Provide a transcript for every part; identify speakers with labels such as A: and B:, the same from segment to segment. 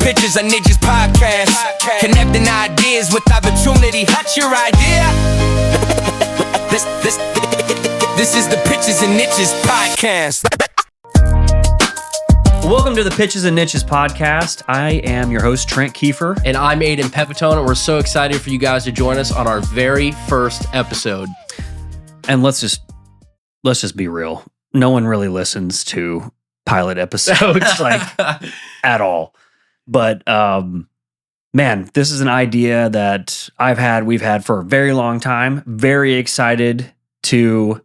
A: Pitches and Niches podcast. Connecting ideas with opportunity. That's your idea. This is the Pitches and Niches podcast.
B: Welcome to the Pitches and Niches podcast. I am your host, Trent Kiefer.
C: And I'm Aidan Pepitone, and we're so excited for you guys to join us on our very first episode.
B: And let's just be real. No one really listens to pilot episodes at all. But man, this is an idea that we've had for a very long time. Very excited to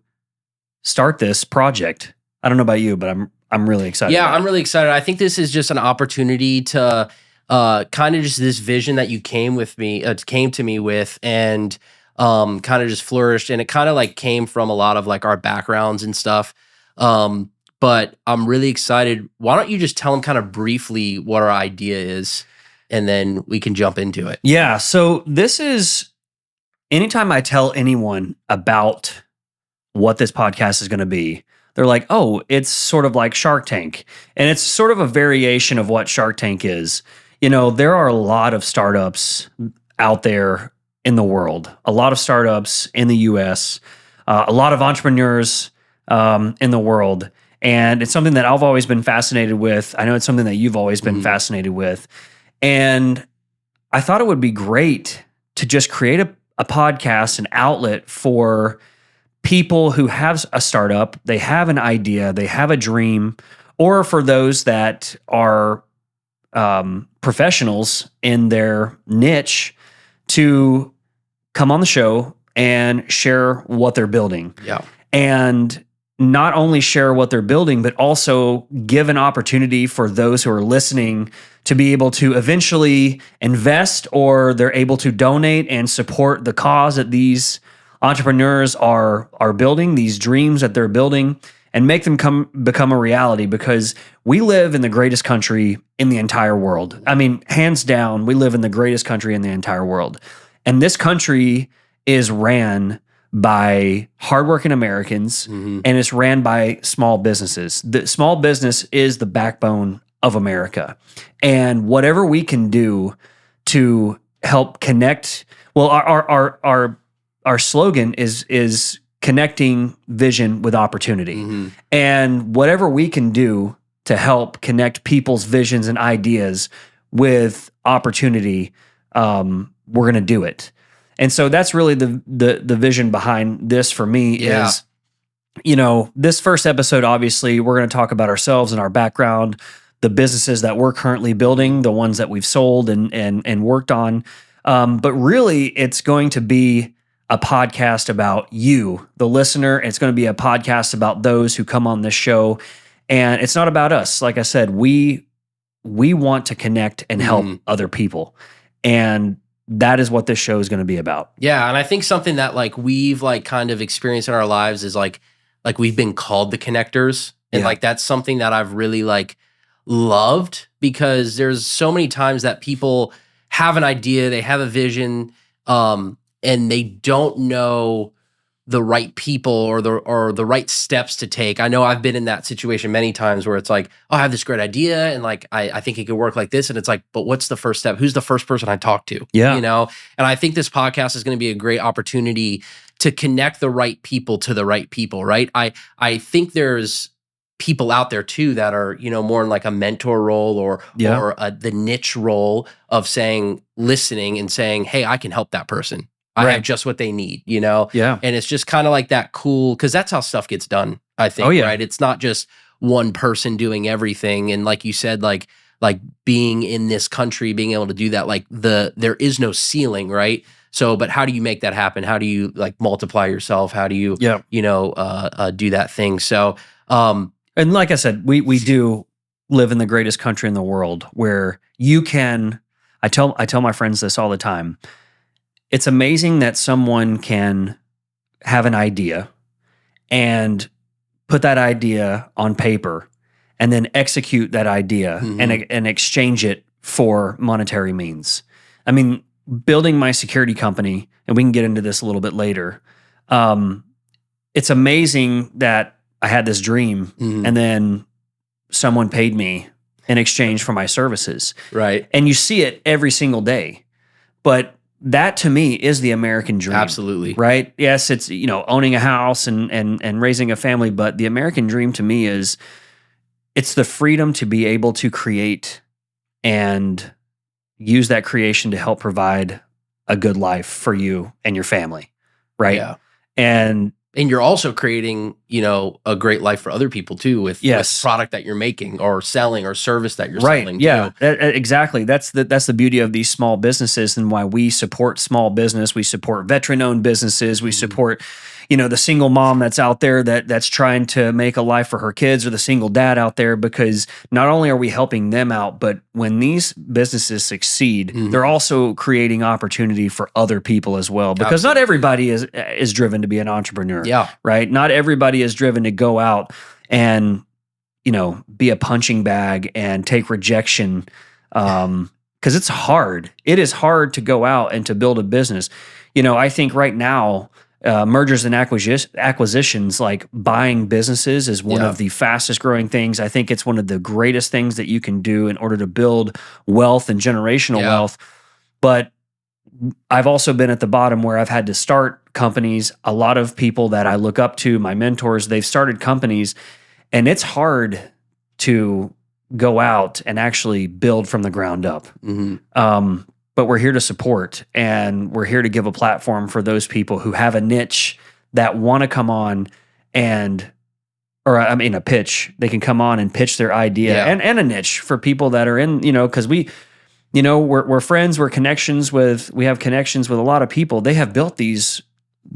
B: start this project. I don't know about you, but I'm really excited.
C: Yeah, I'm really excited. I think this is just an opportunity to kind of just this vision that you came to me with, and kind of just flourished. And it kind of like came from a lot of like our backgrounds and stuff. But I'm really excited. Why don't you just tell them kind of briefly what our idea is, and then we can jump into it.
B: Yeah. So this is, anytime I tell anyone about what this podcast is going to be, they're like, oh, it's sort of like Shark Tank. And it's sort of a variation of what Shark Tank is. You know, there are a lot of startups out there in the world, a lot of startups in the US, a lot of entrepreneurs in the world. And it's something that I've always been fascinated with. I know it's something that you've always been fascinated with. And I thought it would be great to just create a podcast, an outlet for people who have a startup, they have an idea, they have a dream, or for those that are professionals in their niche to come on the show and share what they're building.
C: Yeah.
B: And not only share what they're building, but also give an opportunity for those who are listening to be able to eventually invest, or they're able to donate and support the cause that these entrepreneurs are building, these dreams that they're building, and make them become a reality, because we live in the greatest country in the entire world. I mean, hands down, we live in the greatest country in the entire world. And this country is ran by hardworking Americans, and it's ran by small businesses. The small business is the backbone of America. And whatever we can do to help connect, well, our slogan is connecting vision with opportunity. And whatever we can do to help connect people's visions and ideas with opportunity, we're going to do it. And so that's really the vision behind this for me is, you know, this first episode, obviously, we're going to talk about ourselves and our background, the businesses that we're currently building, the ones that we've sold and worked on. But really, it's going to be a podcast about you, the listener. It's going to be a podcast about those who come on this show. And it's not about us. Like I said, we want to connect and help other people. And that is what this show is going to be about.
C: Yeah, and I think something that like we've like kind of experienced in our lives is like we've been called the connectors. And like that's something that I've really like loved, because there's so many times that people have an idea, they have a vision, and they don't know the right people or the right steps to take. I know I've been in that situation many times where it's like, oh, I have this great idea, and like I think it could work like this, and it's like, but what's the first step? Who's the first person I talk to?
B: Yeah,
C: you know. And I think this podcast is going to be a great opportunity to connect the right people to the right people. Right? I think there's people out there too that are, you know, more in like a mentor role or the niche role of listening and saying, hey, I can help that person. I have just what they need, you know?
B: Yeah.
C: And it's just kind of like that cool, because that's how stuff gets done, I think, right? It's not just one person doing everything. And like you said, like being in this country, being able to do that, like there is no ceiling, right? So, but how do you make that happen? How do you like multiply yourself? How do you, you know, do that thing? So,
B: and like I said, we do live in the greatest country in the world where you can, I tell my friends this all the time. It's amazing that someone can have an idea and put that idea on paper and then execute that idea and exchange it for monetary means. I mean, building my security company, and we can get into this a little bit later, it's amazing that I had this dream and then someone paid me in exchange for my services.
C: Right.
B: And you see it every single day. But that to me is the American dream.
C: Absolutely.
B: Right? Yes, it's, owning a house and raising a family, but the American dream to me is it's the freedom to be able to create and use that creation to help provide a good life for you and your family. Right?
C: Yeah.
B: And
C: you're also creating, a great life for other people too with product that you're making or selling or service that you're selling.
B: Yeah, exactly. That's the beauty of these small businesses and why we support small business. We support veteran-owned businesses. We support, the single mom that's out there that's trying to make a life for her kids, or the single dad out there, because not only are we helping them out, but when these businesses succeed, they're also creating opportunity for other people as well. Because not everybody is driven to be an entrepreneur.
C: Yeah.
B: Right? Not everybody is driven to go out and be a punching bag and take rejection, because it's hard. It is hard to go out and to build a business. I think right now, mergers and acquisitions, like buying businesses, is one of the fastest growing things. I think it's one of the greatest things that you can do in order to build wealth and generational wealth. But I've also been at the bottom where I've had to start companies. A lot of people that I look up to, my mentors, they've started companies, and it's hard to go out and actually build from the ground up. But we're here to support, and we're here to give a platform for those people who have a niche that want to come on a pitch. They can come on and pitch their idea and a niche for people that are in, because we're friends, we have connections with a lot of people. They have built these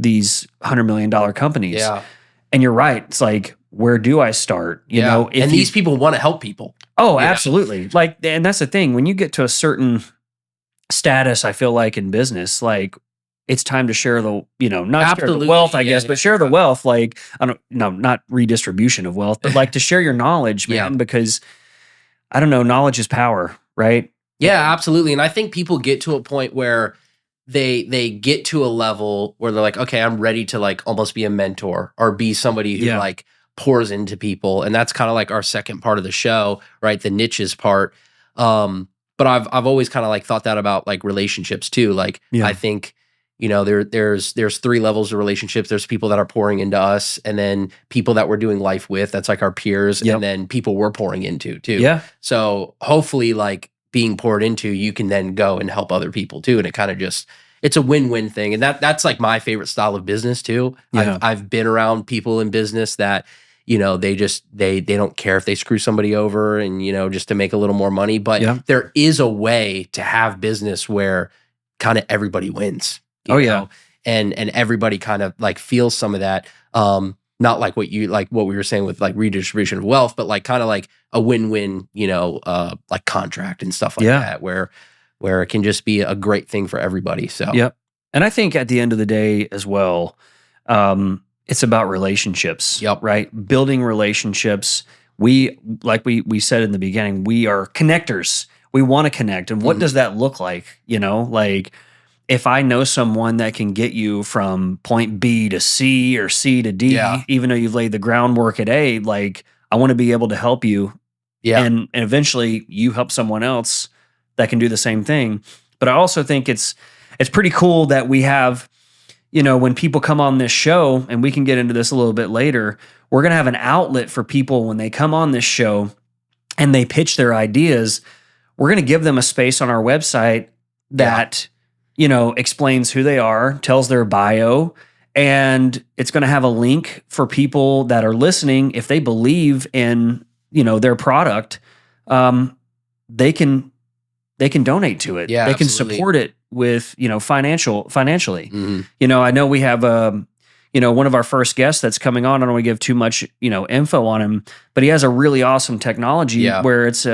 B: $100 million companies.
C: Yeah.
B: And you're right. It's like, where do I start?
C: And these people want to help people.
B: Oh, absolutely. And that's the thing. When you get to a certain status, I feel like in business, like it's time to share the, not share the wealth, I guess, but share the wealth. Like, not redistribution of wealth, but like to share your knowledge, man, because I don't know, knowledge is power, right?
C: Yeah, absolutely. And I think people get to a point where they get to a level where they're like, okay, I'm ready to like almost be a mentor or be somebody who like pours into people. And that's kind of like our second part of the show, right? The niches part. But I've always kind of like thought that about like relationships too. Like I think, there's 3 levels of relationships. There's people that are pouring into us, and then people that we're doing life with, that's like our peers, and then people we're pouring into too. Yeah. So hopefully like being poured into, you can then go and help other people too. And it kind of it's a win-win thing. And that's like my favorite style of business too. Yeah. I've been around people in business that, they don't care if they screw somebody over and, just to make a little more money. But there is a way to have business where kind of everybody wins. You know? And everybody kind of like feels some of that. Not like what we were saying with like redistribution of wealth, but like kind of like a win-win, like contract and stuff like that, where it can just be a great thing for everybody. So,
B: And I think at the end of the day as well, it's about relationships, right? Building relationships. We said in the beginning, we are connectors. We want to connect. And what does that look like? Like if I know someone that can get you from point B to C or C to D, even though you've laid the groundwork at A, like I want to be able to help you. And eventually you help someone else that can do the same thing. But I also think it's pretty cool that we have, when people come on this show, and we can get into this a little bit later, we're going to have an outlet for people when they come on this show and they pitch their ideas. We're going to give them a space on our website that, explains who they are, tells their bio, and it's going to have a link for people that are listening. If they believe in, their product, they can donate to it.
C: Yeah,
B: they can
C: absolutely.
B: support it with, financially. I know we have one of our first guests that's coming on. I don't want to give too much, info on him, but he has a really awesome technology where it's,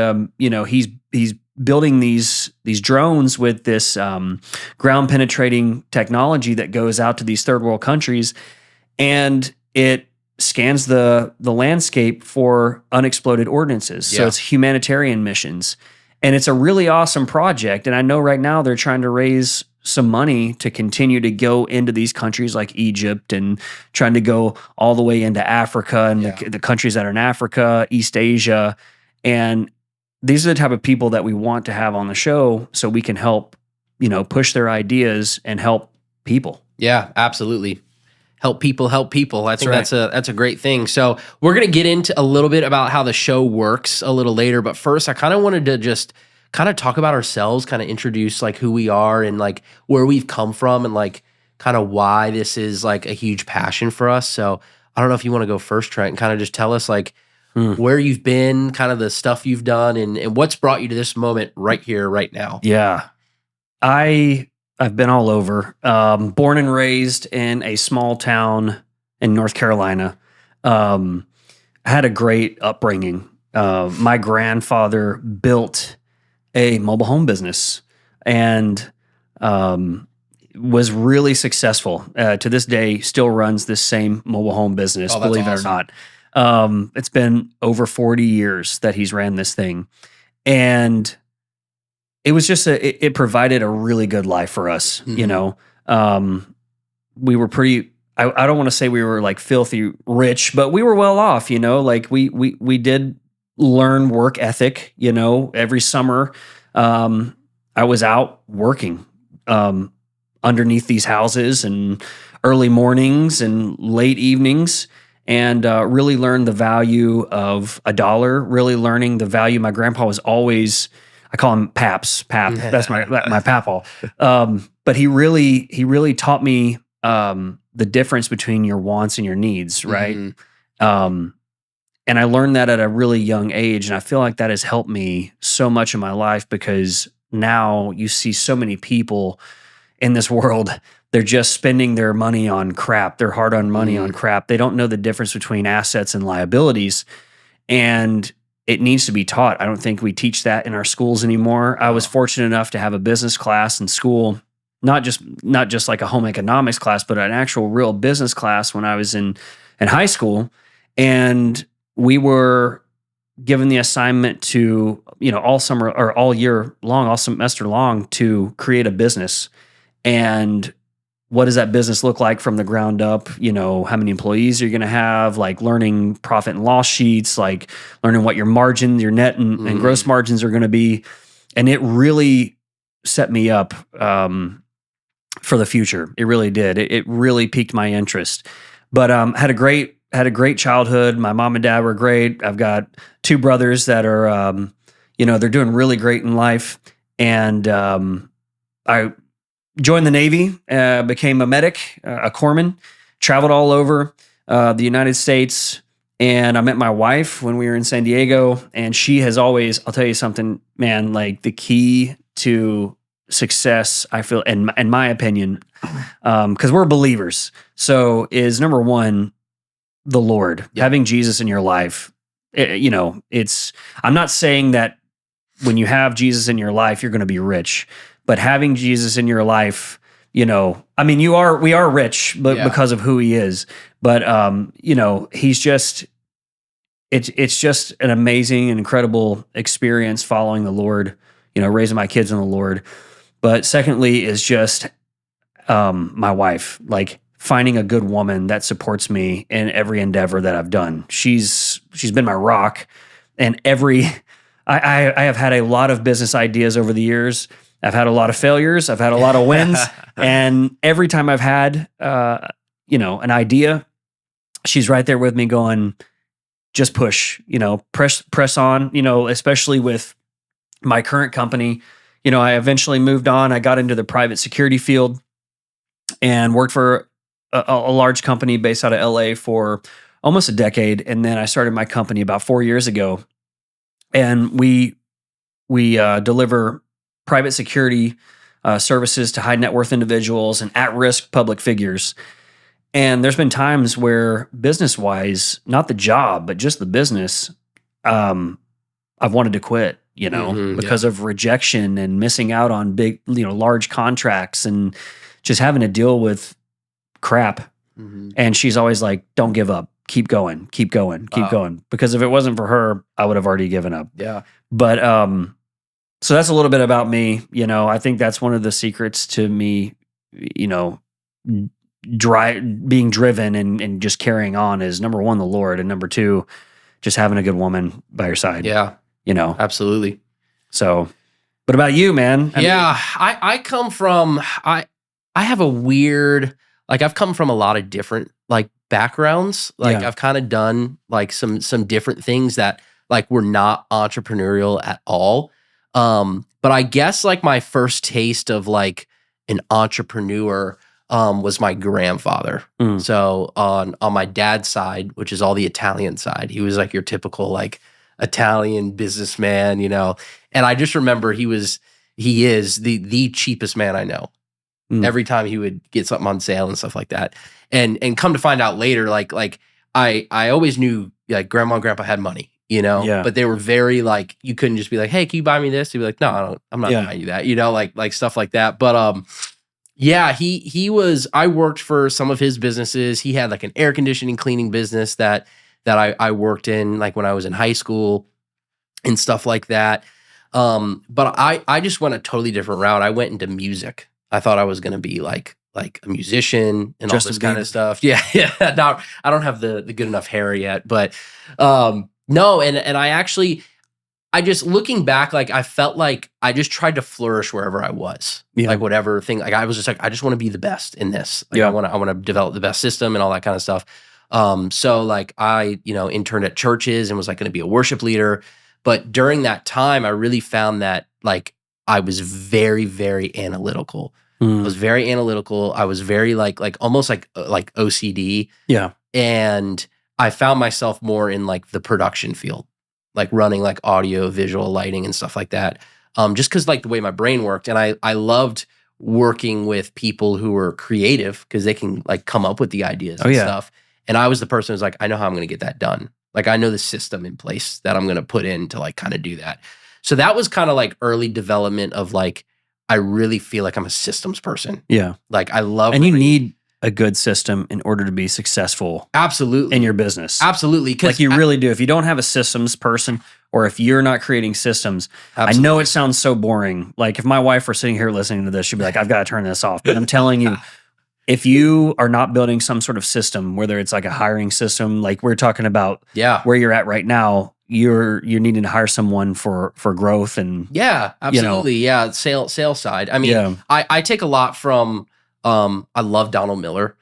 B: he's building these drones with this ground penetrating technology that goes out to these third world countries, and it scans the landscape for unexploded ordnances. So it's humanitarian missions. And it's a really awesome project. And I know right now they're trying to raise some money to continue to go into these countries like Egypt, and trying to go all the way into Africa and the countries that are in Africa, East Asia. And these are the type of people that we want to have on the show so we can help, push their ideas and help people.
C: Yeah, absolutely. Help people. I think
B: That's
C: that's a great thing. So we're going to get into a little bit about how the show works a little later. But first, I kind of wanted to just kind of talk about ourselves, kind of introduce like who we are and like where we've come from and like kind of why this is like a huge passion for us. So I don't know if you want to go first, Trent, and kind of just tell us like where you've been, kind of the stuff you've done and what's brought you to this moment right here, right now.
B: Yeah. I've been all over. Born and raised in a small town in North Carolina. Had a great upbringing. My grandfather built a mobile home business and was really successful. To this day, still runs this same mobile home business,
C: Oh, that's
B: believe it or
C: awesome.
B: not. It's been over 40 years that he's ran this thing. And it was just it provided a really good life for us, we were pretty, I don't want to say we were like filthy rich, but we were well off, like we did learn work ethic, every summer. I was out working underneath these houses and early mornings and late evenings, and really learned the value of a dollar, really learning the value. My grandpa was always, I call him Pap. That's my papaw. But he really taught me the difference between your wants and your needs, right? And I learned that at a really young age, and I feel like that has helped me so much in my life because now you see so many people in this world. They're just spending their money on crap, their hard-earned money on crap. They don't know the difference between assets and liabilities, and it needs to be taught. I don't think we teach that in our schools anymore. I was fortunate enough to have a business class in school, not just like a home economics class, but an actual real business class when I was in high school. And we were given the assignment to, all summer or all year long, all semester long, to create a business. And what does that business look like from the ground up? How many employees you're going to have, like learning profit and loss sheets, like learning what your margin, your net and gross margins are going to be. And it really set me up for the future. It really did. It really piqued my interest. But had a great childhood. My mom and dad were great. I've got two brothers that are, they're doing really great in life. And I joined the Navy, became a medic, a corpsman, traveled all over the United States. And I met my wife when we were in San Diego. And she has always, I'll tell you something, man, like the key to success, I feel, in my opinion, because we're believers. So is number one, the Lord, having Jesus in your life. I'm not saying that when you have Jesus in your life, you're going to be rich, but having Jesus in your life, we are rich, but because of who he is, but he's just, it's just an amazing and incredible experience following the Lord, raising my kids in the Lord. But secondly is just, my wife, like finding a good woman that supports me in every endeavor that I've done. She's been my rock, and I have had a lot of business ideas over the years. I've had a lot of failures. I've had a lot of wins. And every time I've had, an idea, she's right there with me going, just push, press on, especially with my current company. I eventually moved on. I got into the private security field and worked for a large company based out of LA for almost a decade. And then I started my company about 4 years ago. And we deliver private security services to high net worth individuals and at-risk public figures. And there's been times where business-wise, not the job, but just the business, I've wanted to quit, because of rejection and missing out on big, large contracts and just having to deal with crap. And she's always like, don't give up. Keep going, keep going, keep going. Because if it wasn't for her, I would have already given up.
C: Yeah.
B: But so that's a little bit about me. I think that's one of the secrets to me, being driven and just carrying on is number one, the Lord, and number two, just having a good woman by your side.
C: Yeah. Absolutely.
B: So, what about you, man?
C: I come from, I have a weird, like I've come from a lot of different like backgrounds. Like I've kind of done like some different things that like were not entrepreneurial at all. But I guess like my first taste of like an entrepreneur was my grandfather. So on my dad's side, which is all the Italian side, he was like your typical like Italian businessman, And I just remember he is the cheapest man I know. Every time he would get something on sale and stuff like that. And come to find out later, like I always knew like grandma and grandpa had money, but they were very like, you couldn't just be like, hey, can you buy me this? He'd be like, no, I'm not buying you that, like stuff like that. But he was, I worked for some of his businesses. He had like an air conditioning cleaning business that I worked in like when I was in high school and stuff like that. But I just went a totally different route. I went into music. I thought I was going to be like a musician and all this kind of stuff. Yeah. Now I don't have the good enough hair yet, but no. And I just looking back, like I felt like I just tried to flourish wherever I was, like whatever thing. Like I was just like, I just want to be the best in this. Like I want to develop the best system and all that kind of stuff. So like I, interned at churches and was like going to be a worship leader. But during that time, I really found that like I was very, very analytical. I was very analytical. I was very like almost like OCD. Yeah. And I found myself more in like the production field, like running like audio, visual, lighting and stuff like that. Just because like the way my brain worked. And I loved working with people who were creative because they can like come up with the ideas and stuff. And I was the person who's like, I know how I'm going to get that done. Like I know the system in place that I'm going to put in to like kind of do that. So that was kind of like early development of like, I really feel like I'm a systems person. Yeah. Like I love.
B: And you need a good system in order to be successful.
C: Absolutely.
B: In your business.
C: Absolutely.
B: Like you really do. If you don't have a systems person or if you're not creating systems, I know it sounds so boring. Like if my wife were sitting here listening to this, she'd be like, I've got to turn this off. But I'm telling you, if you are not building some sort of system, whether it's like a hiring system, like we're talking about where you're at right now, you're needing to hire someone for growth and
C: absolutely. Sales side. I mean, I take a lot from I love Donald Miller.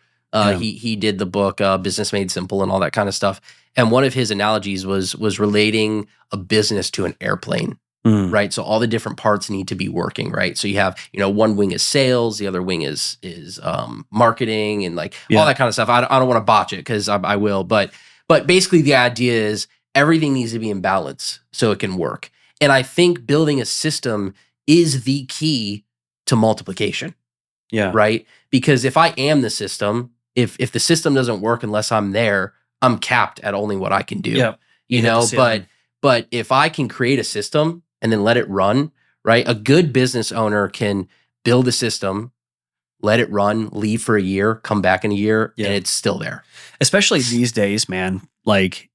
C: He did the book Business Made Simple and all that kind of stuff. And one of his analogies was relating a business to an airplane. Right. So all the different parts need to be working, right? So you have, one wing is sales, the other wing is marketing and like all that kind of stuff. I don't want to botch it because I will, but basically the idea is everything needs to be in balance so it can work. And I think building a system is the key to multiplication. Yeah. Right. Because if I am the system, if the system doesn't work unless I'm there, I'm capped at only what I can do. Yeah. But if I can create a system and then let it run, right? A good business owner can build a system, let it run, leave for a year, come back in a year, and it's still there.
B: Especially these days, man. Like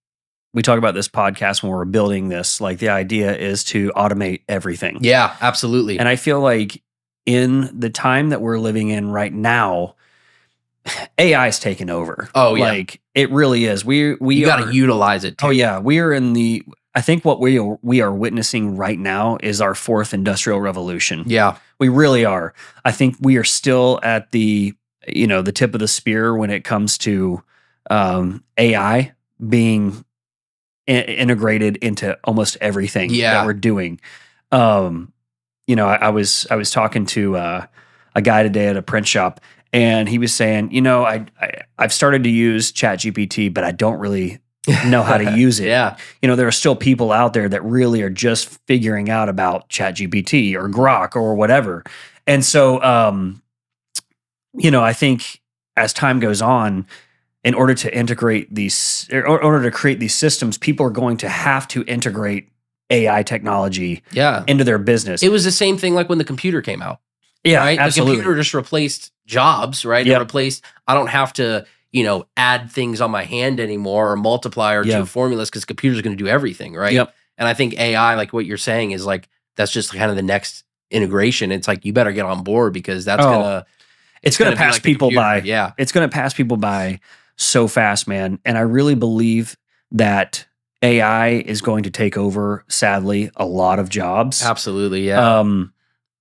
B: we talk about this podcast when we're building this, like the idea is to automate everything.
C: Yeah, absolutely.
B: And I feel like in the time that we're living in right now, AI is taking over.
C: Oh, yeah.
B: Like it really is. You
C: got to utilize it too.
B: Oh, yeah. We are I think what we are witnessing right now is our fourth industrial revolution. Yeah. We really are. I think we are still at the tip of the spear when it comes to AI being integrated into almost everything that we're doing. I was talking to a guy today at a print shop, and he was saying, I've started to use ChatGPT, but I don't really know how to use it. There are still people out there that really are just figuring out about ChatGPT or Grok or whatever. And so, I think as time goes on, in order to integrate these, in order to create these systems, people are going to have to integrate AI technology into their business.
C: It was the same thing like when the computer came out.
B: Yeah,
C: right?
B: absolutely.
C: The computer just replaced jobs, right? It replaced, I don't have to, add things on my hand anymore or multiply or do formulas because computers are going to do everything, right? Yep. And I think AI, like what you're saying, is like, that's just kind of the next integration. It's like, you better get on board because that's
B: it's going to pass
C: like
B: people by.
C: Yeah.
B: It's going to pass people by so fast, man. And I really believe that AI is going to take over, sadly, a lot of jobs.
C: Absolutely, yeah.
B: And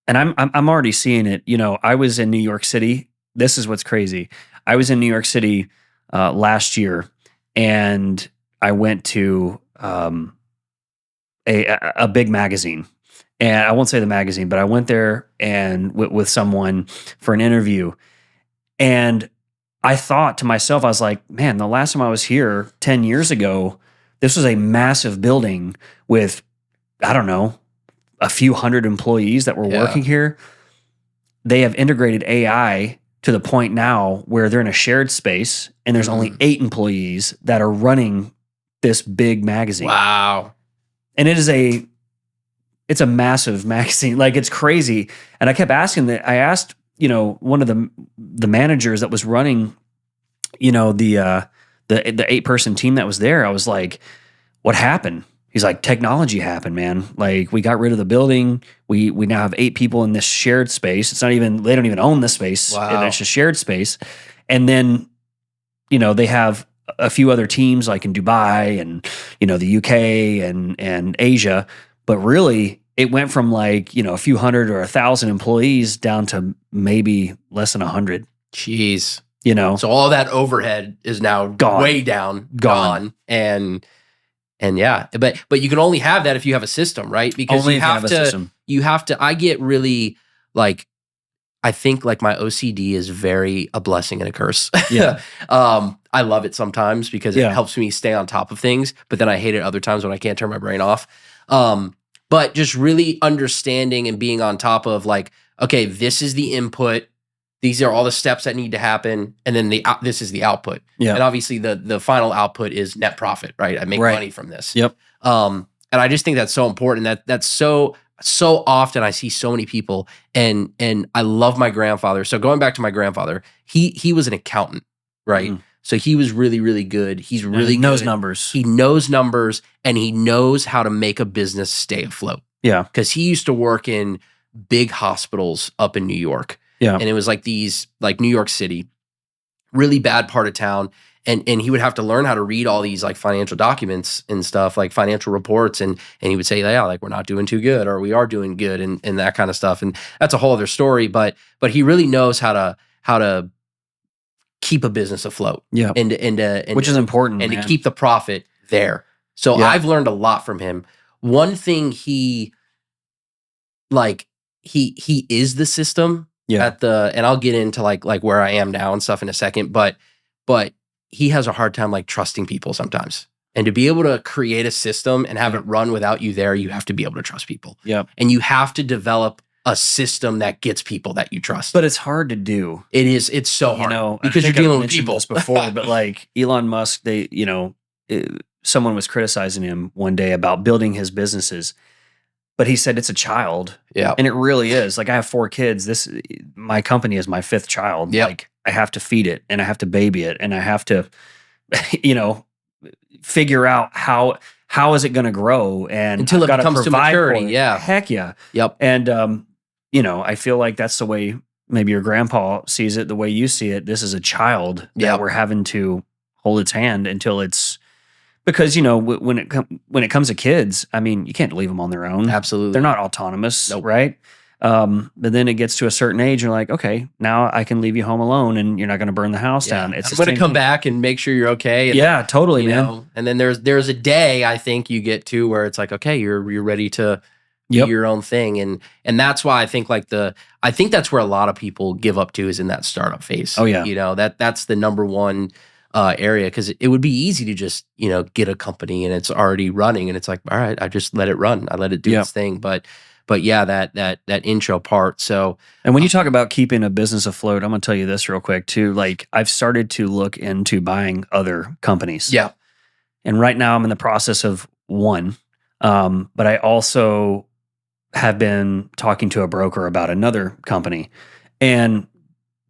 B: I'm already seeing it. You know, I was in New York City. This is what's crazy. I was in New York City last year, and I went to a big magazine. And I won't say the magazine, but I went there and with someone for an interview. And I thought to myself, I was like, man, the last time I was here 10 years ago, this was a massive building with, I don't know, a few hundred employees that were working here. They have integrated AI to the point now where they're in a shared space and there's only 8 employees that are running this big magazine.
C: Wow.
B: And it's a massive magazine. Like, it's crazy. And I kept asking that. I asked, you know, one of the managers that was running, you know, the 8-person team that was there. I was like, what happened? He's like, technology happened, man. Like, we got rid of the building. We now have 8 people in this shared space. It's not even, they don't even own this space.
C: Wow.
B: It's a shared space. And then, you know, they have a few other teams like in Dubai and, you know, the UK and Asia. But really, it went from like, you know, a few hundred or 1,000 employees down to maybe less than 100.
C: Jeez.
B: You know,
C: So all that overhead is now
B: Gone.
C: way down, gone. And yeah, but you can only have that if you have a system, right? Because
B: Only
C: you
B: if you
C: have
B: have a system.
C: you have to, I get really like, I think like my OCD is very a blessing and a curse.
B: Yeah.
C: I love it sometimes because it
B: Yeah.
C: helps me stay on top of things, but then I hate it other times when I can't turn my brain off. But just really understanding and being on top of like, okay, this is the input. These are all the steps that need to happen. And then this is the output.
B: Yeah.
C: And obviously the final output is net profit, right? I make
B: Right.
C: money from this.
B: Yep.
C: And I just think that's so important. That's so often I see so many people and I love my grandfather. So going back to my grandfather, he was an accountant, right?
B: Mm.
C: So he was really, really good. He's really
B: he knows
C: good.
B: numbers.
C: He knows numbers and he knows how to make a business stay afloat.
B: Yeah.
C: Because he used to work in big hospitals up in New York.
B: Yeah.
C: And it was like these, like New York City, really bad part of town. And he would have to learn how to read all these like financial documents and stuff, like financial reports. And he would say, yeah, like we're not doing too good or we are doing good and that kind of stuff. And that's a whole other story. But he really knows how to keep a business afloat.
B: Yeah.
C: And
B: Which is important.
C: and
B: man.
C: to keep the profit there. So
B: Yeah.
C: I've learned a lot from him. One thing he is the system
B: Yeah.
C: and I'll get into like where I am now and stuff in a second, but he has a hard time like trusting people sometimes. And to be able to create a system and have it run without you there, you have to be able to trust people.
B: Yep.
C: And you have to develop a system that gets people that you trust.
B: But it's hard to do.
C: It's so hard,
B: You know, I
C: because you're
B: think I've
C: dealing with
B: mentioned
C: people
B: this before, but like Elon Musk, someone was criticizing him one day about building his businesses, but he said it's a child.
C: Yeah.
B: And it really is. Like, I have 4 kids. My company is my 5th child.
C: Yep.
B: Like, I have to feed it and I have to baby it and I have to, figure out how is it going to grow and
C: Until
B: I've
C: it
B: gotta
C: comes to
B: provide for
C: maturity,
B: it.
C: yeah.
B: Heck yeah.
C: Yep.
B: And I feel like that's the way maybe your grandpa sees it, the way you see it. This is a child that
C: Yep.
B: we're having to hold its hand until it's, because when it comes to kids, I mean, you can't leave them on their own.
C: Absolutely.
B: They're not autonomous,
C: Nope.
B: right? But then it gets to a certain age, you're like, okay, now I can leave you home alone, and you're not going to burn the house down. It's
C: I'm
B: the
C: going to
B: same
C: come
B: thing.
C: back and make sure you're okay. And,
B: Yeah, totally,
C: you
B: man.
C: know, and then there's a day I think you get to where it's like, okay, you're ready to
B: Yep.
C: do your own thing. And that's why I think I think that's where a lot of people give up to is in that startup phase.
B: Oh, yeah.
C: You know, that's the number one area, because it would be easy to just, get a company and it's already running and it's like, all right, I just let it run. I let it do
B: Yep.
C: its thing. But yeah, that intro part. So
B: And when you talk about keeping a business afloat, I'm going to tell you this real quick too. Like, I've started to look into buying other companies.
C: yeah,
B: And right now I'm in the process of one. But I also have been talking to a broker about another company, and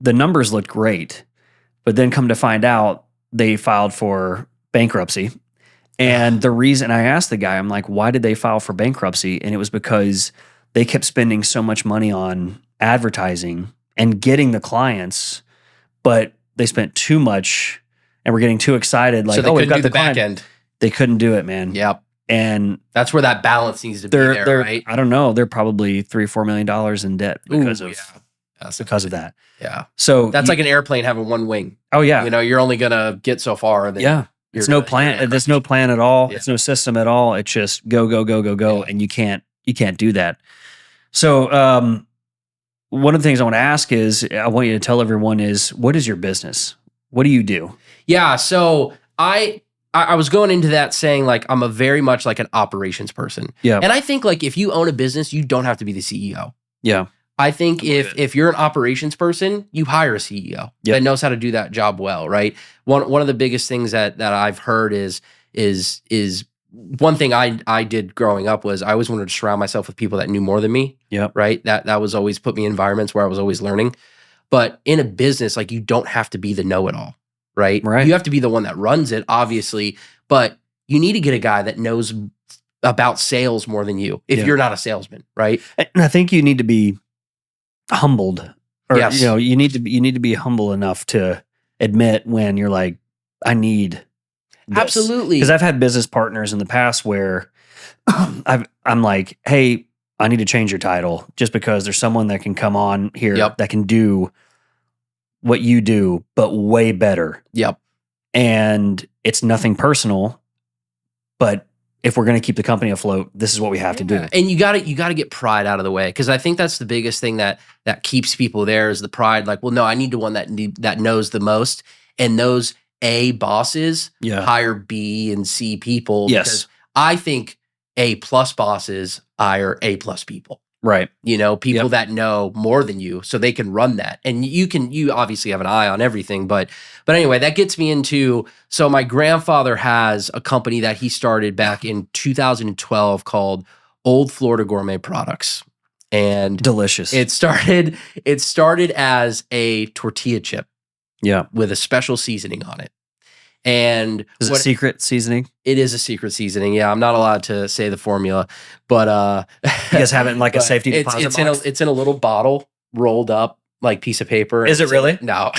B: the numbers looked great, but then come to find out they filed for bankruptcy. And the reason, I asked the guy, I'm like, why did they file for bankruptcy? And it was because they kept spending so much money on advertising and getting the clients, but they spent too much and were getting too excited. Like,
C: so they
B: oh, we've
C: couldn't
B: got
C: do
B: the
C: the back
B: client.
C: end.
B: They couldn't do it, man.
C: Yep.
B: And
C: that's where that balance needs to be there, right?
B: I don't know. They're probably $3 or $4 million in debt because of that.
C: Yeah.
B: So
C: that's like an airplane having one wing.
B: Oh yeah.
C: You're only gonna get so far. Then
B: It's no plan. There's no plan at all.
C: Yeah.
B: It's no system at all. It's just go,
C: Yeah.
B: and you can't do that. So one of the things I want to ask is, I want you to tell everyone is, what is your business? What do you do?
C: Yeah. So I was going into that saying like, I'm a very much like an operations person.
B: Yeah.
C: And I think like if you own a business, you don't have to be the CEO.
B: Yeah.
C: I think if you're an operations person, you hire a CEO that knows how to do that job well, right? One of the biggest things that I've heard is one thing I did growing up was I always wanted to surround myself with people that knew more than me.
B: Yep.
C: Right. That was always put me in environments where I was always learning. But in a business, like you don't have to be the know-it-all, right?
B: Right.
C: You have to be the one that runs it, obviously, but you need to get a guy that knows about sales more than you if you're not a salesman, right?
B: And I think you need to be humbled, or
C: Yes.
B: you need to be humble enough to admit when you're like, I need this.
C: Absolutely.
B: Because I've had business partners in the past where I'm like, hey, I need to change your title just because there's someone that can come on here that can do what you do, but way better.
C: Yep.
B: And it's nothing personal, but if we're going to keep the company afloat, this is what we have to do.
C: And you got to get pride out of the way, because I think that's the biggest thing that keeps people there is the pride. Like, well, no, I need to one that knows the most, and those A bosses hire B and C people.
B: Yes.
C: Because I think A+ bosses hire A+ people.
B: Right.
C: People that know more than you, so they can run that. And you obviously have an eye on everything, but anyway, that gets me into, so my grandfather has a company that he started back in 2012 called Old Florida Gourmet Products. And
B: delicious.
C: It started as a tortilla chip.
B: Yeah.
C: With a special seasoning on it. And
B: is it secret seasoning?
C: It is a secret seasoning. Yeah, I'm not allowed to say the formula, but
B: you guys have it in like a safety deposit box?
C: It's in a little bottle rolled up like piece of paper.
B: Is it really?
C: No.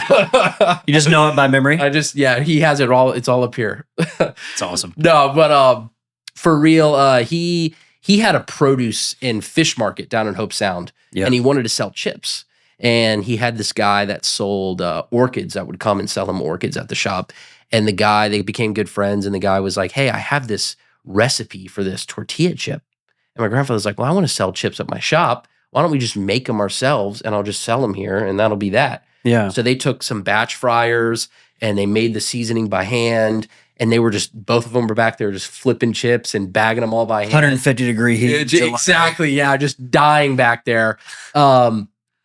B: You just know it by memory?
C: He has it all. It's all up here.
B: It's awesome.
C: No, but for real, he had a produce and fish market down in Hope Sound, and he wanted to sell chips. And he had this guy that sold orchids that would come and sell him orchids at the shop. And they became good friends. And the guy was like, hey, I have this recipe for this tortilla chip. And my grandfather's like, well, I want to sell chips at my shop. Why don't we just make them ourselves and I'll just sell them here and that'll be that.
B: Yeah.
C: So they took some batch fryers and they made the seasoning by hand. And they were both of them were back there just flipping chips and bagging them all by hand.
B: 150-degree heat.
C: Exactly. Yeah. Just dying back there.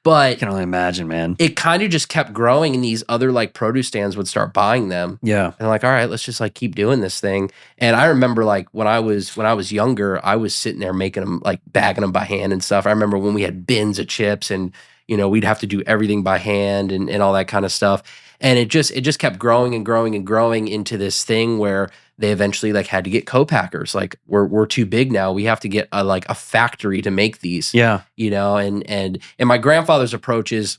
C: But
B: I can only imagine, man.
C: It kind of just kept growing, and these other like produce stands would start buying them.
B: Yeah.
C: And they're like, all right, let's just like keep doing this thing. And I remember like when I was younger, I was sitting there making them, like bagging them by hand and stuff. I remember when we had bins of chips and, we'd have to do everything by hand and all that kind of stuff. And it just kept growing and growing and growing into this thing where they eventually like had to get co-packers. Like we're too big now. We have to get a factory to make these.
B: Yeah.
C: And my grandfather's approach is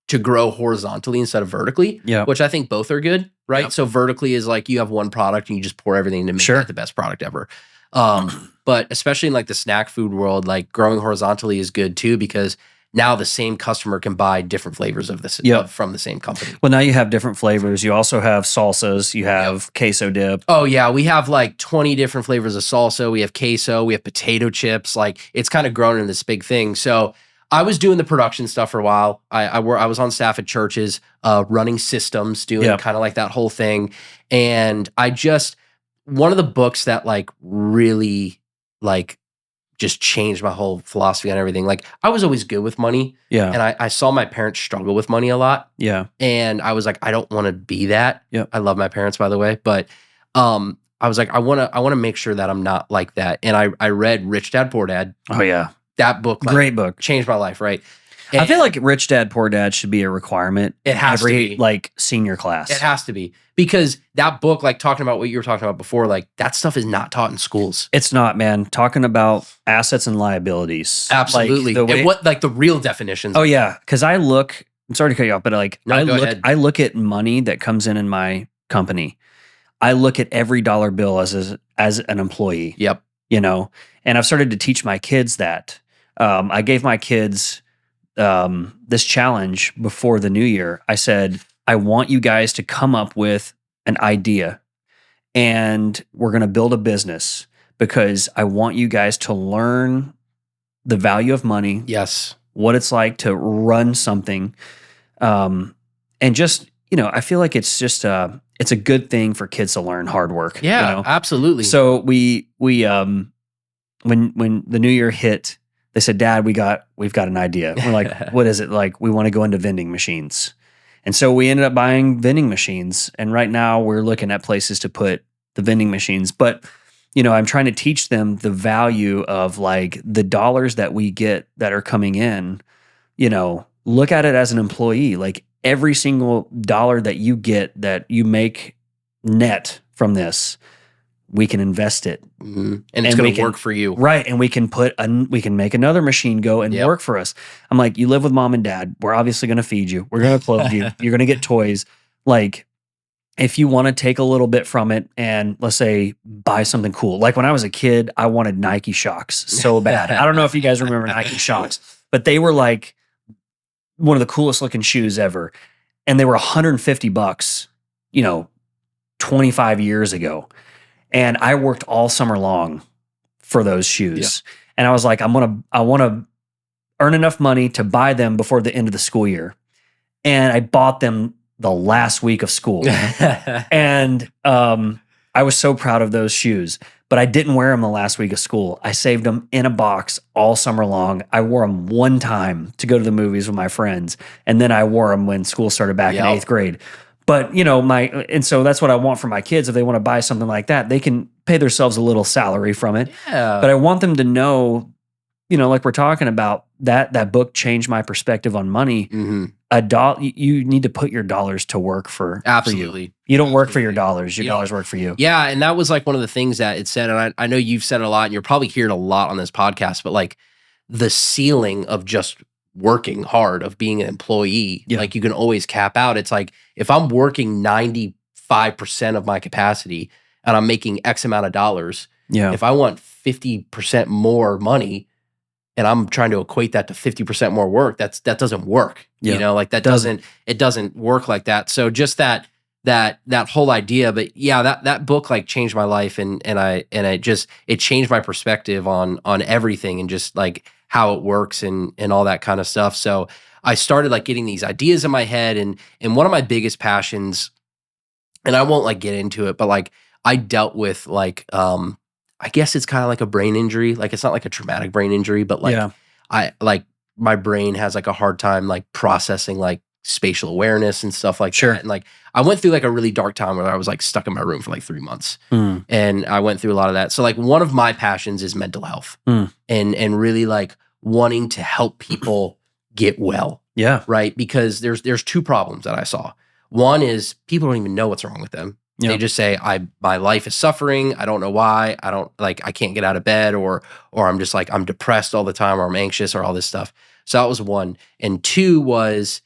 C: to grow horizontally instead of vertically.
B: Yeah.
C: Which I think both are good, right?
B: Yep.
C: So vertically is like you have one product and you just pour everything to make that the best product ever. But especially in like the snack food world, like growing horizontally is good too, because now the same customer can buy different flavors of this from the same company.
B: Well, now you have different flavors. You also have salsas. You have queso dip.
C: Oh yeah, we have like 20 different flavors of salsa. We have queso. We have potato chips. Like it's kind of grown into this big thing. So I was doing the production stuff for a while. I was on staff at churches, running systems, doing kind of like that whole thing. And one of the books that like really like just changed my whole philosophy on everything. Like I was always good with money.
B: Yeah.
C: And I saw my parents struggle with money a lot.
B: Yeah.
C: And I was like, I don't want to be that.
B: Yeah.
C: I love my parents, by the way. But I was like, I want to make sure that I'm not like that. And I read Rich Dad, Poor Dad.
B: Oh yeah.
C: That book.
B: Great book.
C: Changed my life, right?
B: And I feel like Rich Dad, Poor Dad should be a requirement.
C: It has to be.
B: Like senior class.
C: It has to be. Because that book, like talking about what you were talking about before, like that stuff is not taught in schools.
B: It's not, man. Talking about assets and liabilities.
C: Absolutely.
B: Like
C: and what like the real definitions.
B: Oh yeah. Because I'm sorry to cut you off, but like
C: I
B: look at money that comes in my company. I look at every dollar bill as an employee.
C: Yep.
B: You know, and I've started to teach my kids that. I gave my kids this challenge before the new year. I said, I want you guys to come up with an idea, and we're going to build a business because I want you guys to learn the value of money.
C: Yes.
B: What it's like to run something. And just, I feel like it's just it's a good thing for kids to learn hard work.
C: Yeah, absolutely.
B: So we when the new year hit, they said, Dad, we've got an idea. We're like, what is it? Like, we want to go into vending machines. And so we ended up buying vending machines. And right now we're looking at places to put the vending machines. But, I'm trying to teach them the value of like the dollars that we get that are coming in, look at it as an employee. Like every single dollar that you get, that you make net from this, we can invest it.
C: Mm-hmm. And it's going to work for you.
B: Right. And we can make another machine go and work for us. I'm like, you live with mom and dad. We're obviously going to feed you. We're going to clothe you. You're going to get toys. Like, if you want to take a little bit from it and let's say buy something cool. Like when I was a kid, I wanted Nike Shox so bad. I don't know if you guys remember Nike Shox, but they were like one of the coolest looking shoes ever. And they were $150, 25 years ago. And I worked all summer long for those shoes. Yeah. And I was like, I want to earn enough money to buy them before the end of the school year. And I bought them the last week of school. And I was so proud of those shoes, but I didn't wear them the last week of school. I saved them in a box all summer long. I wore them one time to go to the movies with my friends. And then I wore them when school started back in 8th grade. But, and so that's what I want for my kids. If they want to buy something like that, they can pay themselves a little salary from it.
C: Yeah.
B: But I want them to know, like we're talking about, that book changed my perspective on money.
C: Mm-hmm.
B: You need to put your dollars to work for
C: Absolutely.
B: For you don't work for your dollars. Your dollars work for you.
C: Yeah. And that was like one of the things that it said, and I know you've said it a lot and you're probably hearing a lot on this podcast, but like the ceiling of just working hard, of being an employee, like you can always cap out. It's like, if I'm working 95% of my capacity and I'm making X amount of dollars, if I want 50% more money and I'm trying to equate that to 50% more work, that doesn't work. Like that it doesn't work like that. So just that whole idea, but yeah, that book like changed my life and it changed my perspective on everything and just like how it works and all that kind of stuff. So I started like getting these ideas in my head, and one of my biggest passions, and I won't like get into it, but like I dealt with like I guess it's kind of like a brain injury. Like it's not like a traumatic brain injury, but like I like my brain has like a hard time like processing like spatial awareness and stuff like that. And like I went through like a really dark time where I was like stuck in my room for like 3 months. And I went through a lot of that. So like one of my passions is mental health and really like wanting to help people get well.
B: Yeah.
C: Right. Because there's 2 problems that I saw. One is people don't even know what's wrong with them. Yep. They just say, my life is suffering. I don't know why. I can't get out of bed, or I'm just like, I'm depressed all the time, or I'm anxious, or all this stuff. So that was 1. And 2 was,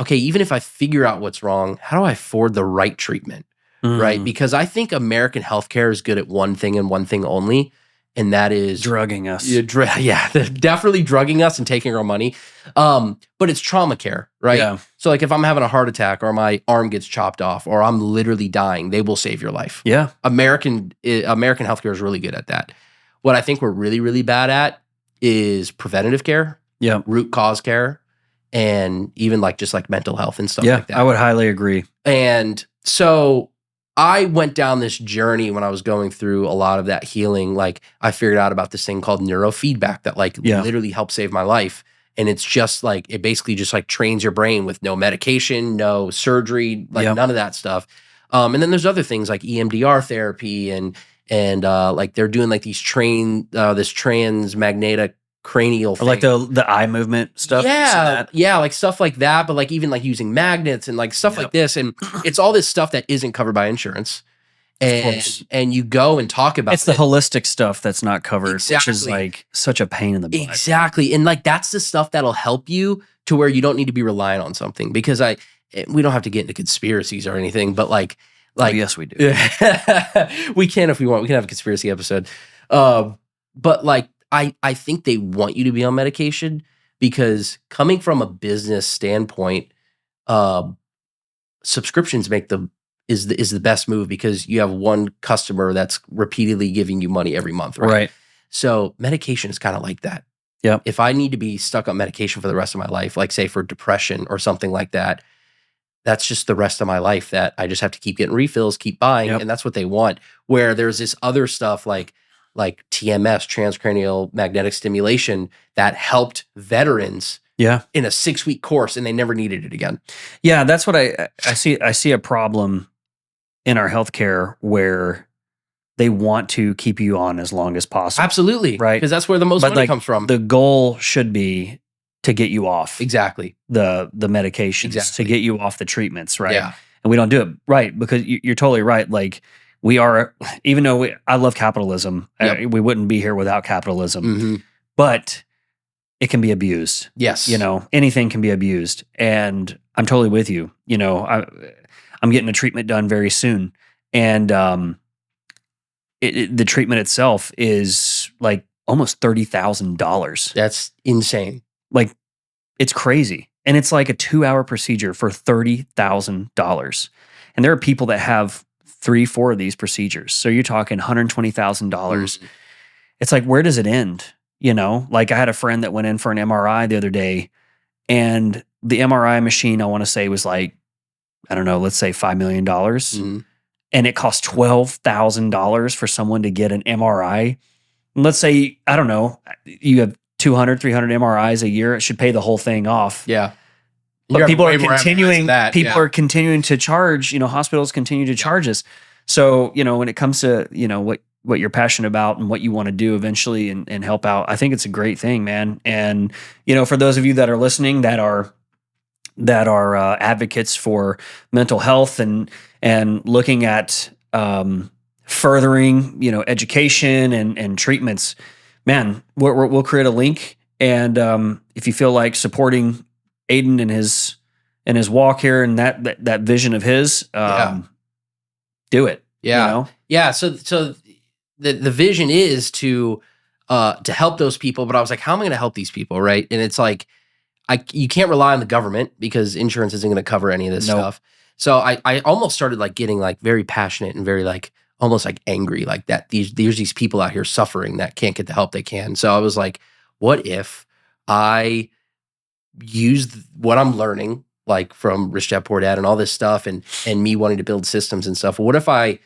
C: okay, even if I figure out what's wrong, how do I afford the right treatment? Right? Because I think American healthcare is good at one thing and one thing only, and that is
B: drugging us.
C: Yeah, they're definitely drugging us and taking our money. But it's trauma care, right? Yeah. So like if I'm having a heart attack or my arm gets chopped off or I'm literally dying, they will save your life.
B: Yeah.
C: American healthcare is really good at that. What I think we're really, really bad at is preventative care, root cause care, and even like just like mental health and stuff like that.
B: I would highly agree.
C: And so I went down this journey when I was going through a lot of that healing. Like I figured out about this thing called neurofeedback that like literally helped save my life. And it's just like, it basically just like trains your brain with no medication, no surgery, like none of that stuff. And then there's other things like EMDR therapy and like they're doing like these this transmagnetic cranial thing.
B: Or like the eye movement stuff.
C: Yeah, like stuff like that, but like even like using magnets and like stuff like this. And it's all this stuff that isn't covered by insurance. And you go and talk about
B: it's the holistic stuff that's not covered, which is like such a pain in the butt.
C: Exactly. And like that's the stuff that'll help you to where you don't need to be reliant on something, because we don't have to get into conspiracies or anything, but like Like,
B: yes, we do.
C: we can if we want. We can have a conspiracy episode. But like, I think they want you to be on medication because coming from a business standpoint, subscriptions is the best move because you have one customer that's repeatedly giving you money every month, right?
B: Right.
C: So medication is kind of like that.
B: Yep.
C: If I need to be stuck on medication for the rest of my life, like say for depression or something like that, that's just the rest of my life that I just have to keep getting refills, keep buying,
B: Yep.
C: and that's what they want. Where there's this other stuff like TMS, transcranial magnetic stimulation, that helped veterans
B: Yeah.
C: in a 6-week course, and they never needed it again.
B: Yeah, that's what I see. I see a problem in our healthcare where they want to keep you on as long as possible.
C: Absolutely,
B: Right.
C: Because that's where the most
B: But
C: money
B: like,
C: comes from.
B: the goal should be to get you off
C: Exactly.
B: the medications,
C: Exactly.
B: to get you off the treatments, right?
C: Yeah.
B: And we don't do it right because you're totally right. Like we are, even though I love capitalism,
C: Yep.
B: we wouldn't be here without capitalism.
C: Mhm.
B: But it can be abused.
C: Yes.
B: You know, anything can be abused, and I'm totally with you. You know, I'm getting a treatment done very soon, and the treatment itself is like almost $30,000.
C: That's insane.
B: Like, it's crazy, and it's like a 2-hour procedure for $30,000. And there are people that have 3-4 of these procedures, so you're talking $120,000.
C: Mhm.
B: It's like, where does it end? You know, like I had a friend that went in for an MRI the other day, and the MRI machine, I want to say, was like, I don't know, let's say $5 million.
C: Mhm.
B: And it costs $12,000 for someone to get an MRI. And let's say, I don't know, you have 200, 300 MRIs a year. It should pay the whole thing off.
C: Yeah.
B: But
C: You're
B: people
C: way
B: are
C: more
B: continuing,
C: than that,
B: people
C: yeah.
B: are continuing to charge, you know, hospitals continue to charge us. So, you know, when it comes to, you know, what you're passionate about and what you want to do eventually and help out, I think it's a great thing, man. And, you know, for those of you that are listening that are advocates for mental health and looking at furthering, you know, education and treatments, man, we'll create a link. And if you feel like supporting Aidan and his walk here and that vision of his, do it.
C: Yeah.
B: You know?
C: Yeah. So the vision is to help those people, but I was like, how am I going to help these people, right? And it's like, you can't rely on the government because insurance isn't going to cover any of this
B: Nope.
C: stuff. So I almost started like getting like very passionate and very like almost like angry, like that there's these people out here suffering that can't get the help they can. So I was like, what if I used what I'm learning, like from Rich Dad Poor Dad and all this stuff, and me wanting to build systems and stuff. What if I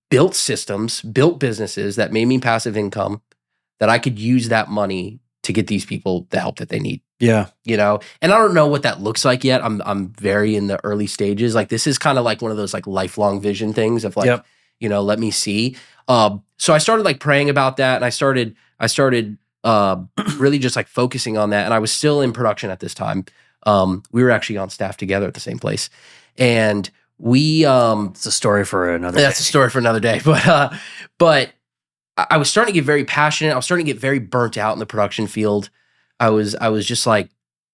C: built systems, built businesses that made me passive income, that I could use that money to get these people the help that they need?
B: Yeah.
C: You know, and I don't know what that looks like yet. I'm very in the early stages. Like this is kind of like one of those like lifelong vision things of like,
B: Yep.
C: you know, let me see. So I started like praying about that, and I started really just like focusing on that. And I was still in production at this time. We were actually on staff together at the same place, and we
B: It's a story for another
C: that's a
B: day.
C: story for another day. But I was starting to get very passionate. I was starting to get very burnt out in the production field. I was just like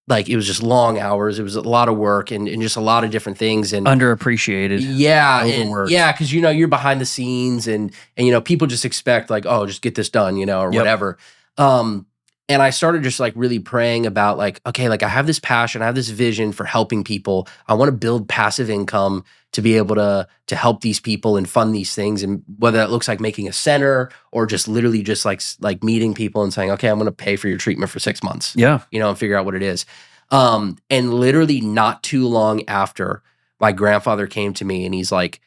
C: it was just long hours. It was a lot of work and just a lot of different things. And
B: Underappreciated.
C: yeah,
B: overworked.
C: because you know you're behind the scenes and you know people just expect like, oh, just get this done, you know, or
B: Yep.
C: whatever. And I started just like really praying about like, okay, like I have this passion, I have this vision for helping people. I want to build passive income to be able to help these people and fund these things. And whether that looks like making a center or just literally just like meeting people and saying, okay, I'm going to pay for your treatment for 6 months,
B: Yeah.
C: you know, and figure out what it is. And literally not too long after, my grandfather came to me and he's like,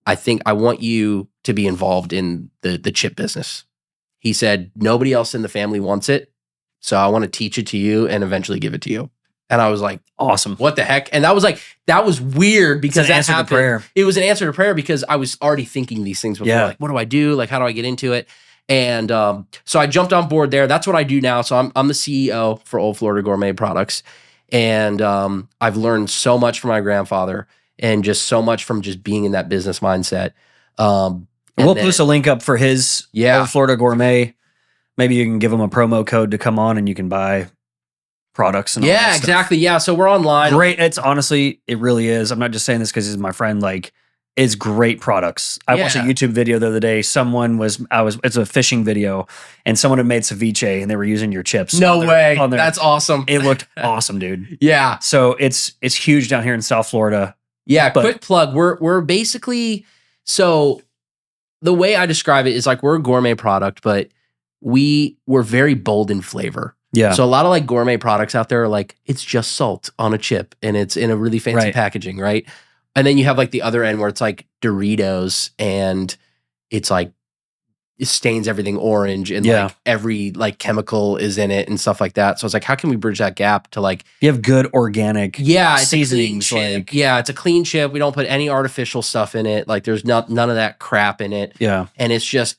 C: I think I want you to be involved in the chip business. He said, nobody else in the family wants it. So I want to teach it to you and eventually give it to you. And I was like,
B: Awesome.
C: what the heck? And that was weird because
B: It's an
C: that
B: answer to
C: happened.
B: prayer.
C: It was an answer to prayer because I was already thinking these things before.
B: Yeah.
C: Like, what do I do? Like, how do I get into it? And so I jumped on board there. That's what I do now. So I'm the CEO for Old Florida Gourmet Products. And I've learned so much from my grandfather and just so much from just being in that business mindset.
B: We'll post a link up for his
C: Yeah.
B: Old Florida Gourmet. Maybe you can give him a promo code to come on and you can buy products and all that
C: Yeah,
B: stuff.
C: exactly. Yeah. So we're online.
B: Great. It's honestly, it really is. I'm not just saying this because he's my friend. Like, it's great products. I watched a
C: Yeah.
B: YouTube video the other day. It's a fishing video, and someone had made ceviche and they were using your chips.
C: No way.
B: on their-
C: That's awesome.
B: It looked awesome, dude.
C: Yeah.
B: So it's huge down here in South Florida.
C: Yeah.
B: But-
C: Quick plug. We're basically, so the way I describe it is like we're a gourmet product, but we're very bold in flavor.
B: Yeah.
C: So a lot of like gourmet products out there are like, it's just salt on a chip and it's in a really fancy
B: Right.
C: packaging, right? And then you have like the other end where it's like Doritos and it's like, it stains everything orange and
B: Yeah.
C: like every like chemical is in it and stuff like that. So it's like, how can we bridge that gap to like,
B: you have good organic
C: yeah, it's
B: seasonings.
C: a clean chip.
B: Like,
C: Yeah, it's a clean chip. We don't put any artificial stuff in it. Like there's none of that crap in it.
B: yeah.
C: And it's just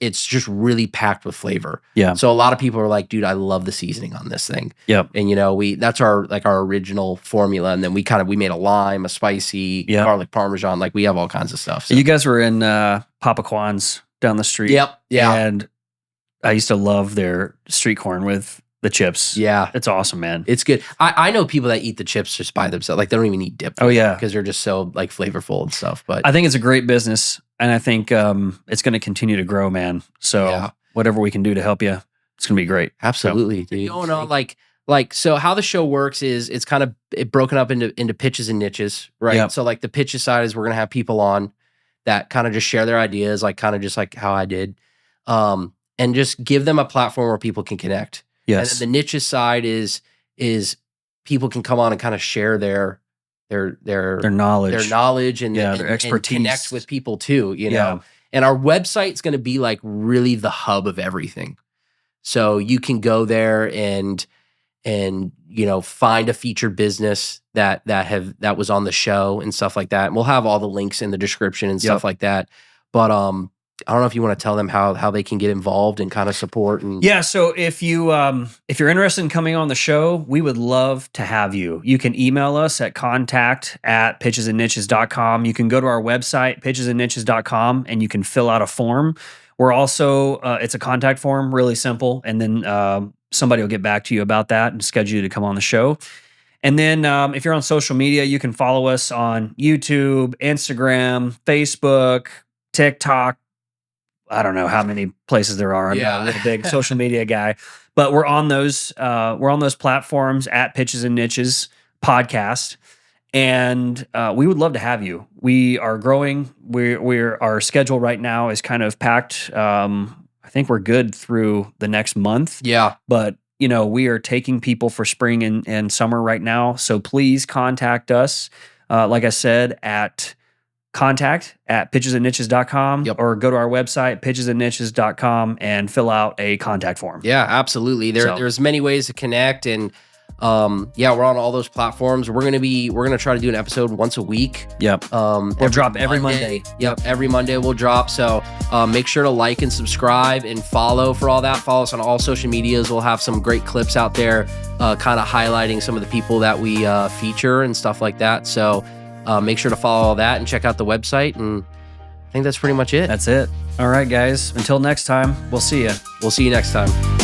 C: really packed with flavor.
B: Yeah.
C: So a lot of people are like, dude, I love the seasoning on this thing.
B: Yep.
C: And you know, that's our original formula. And then we made a lime, a spicy,
B: Yep.
C: garlic parmesan. Like we have all kinds of stuff. So.
B: You guys were in Papa Quan's down the street.
C: Yep. Yeah.
B: And I used to love their street corn with the chips.
C: Yeah.
B: It's awesome, man.
C: It's good. I know people that eat the chips just by themselves. Like they don't even eat dip.
B: Oh, yeah.
C: Because they're just so like flavorful and stuff. But
B: I think it's a great business, and I think it's going to continue to grow, man. So
C: Yeah.
B: whatever we can do to help you, it's going to be great.
C: absolutely, dude. Going on like so how the show works is it's kind of broken up into pitches and niches, right?
B: Yep.
C: So like the pitches side is we're gonna have people on that kind of just share their ideas, like kind of just like how I did, and just give them a platform where people can connect.
B: Yes.
C: And then the niches side is people can come on and kind of share their
B: knowledge.
C: and
B: Yeah,
C: and-
B: their
C: and
B: expertise.
C: connect with people too, you
B: Yeah.
C: know. And our website's going to be like really the hub of everything. So you can go there and you know find a featured business that was on the show and stuff like that. And we'll have all the links in the description and stuff like that. But I don't know if you want to tell them how they can get involved and kind of support and
B: Yeah, so if you're interested in coming on the show, we would love to have you. You can email us at contact@pitchesandniches.com. You can go to our website, pitchesandniches.com, and you can fill out a form. We're also, it's a contact form, really simple, and then somebody will get back to you about that and schedule you to come on the show. And then if you're on social media, you can follow us on YouTube, Instagram, Facebook, TikTok. I don't know how many places there are. I'm not a real big social media guy, but we're on those platforms at Pitches and Niches podcast. And we would love to have you. We are growing. Our schedule right now is kind of packed. I think we're good through the next month.
C: yeah.
B: But you know, we are taking people for spring and summer right now. So please contact us. Like I said, at contact@pitchesandniches.com
C: Yep.
B: or go to our website, pitchesandniches.com, and fill out a contact form.
C: Yeah, absolutely. There's many ways to connect, and we're on all those platforms. We're gonna try to do an episode once a week.
B: Yep. We'll drop every Monday.
C: Yep, every Monday we'll drop. So make sure to like and subscribe and follow for all that. Follow us on all social medias. We'll have some great clips out there, kind of highlighting some of the people that we feature and stuff like that. So make sure to follow all that and check out the website. And I think that's pretty much it.
B: That's it. All right, guys. Until next time, we'll see you.
C: We'll see you next time.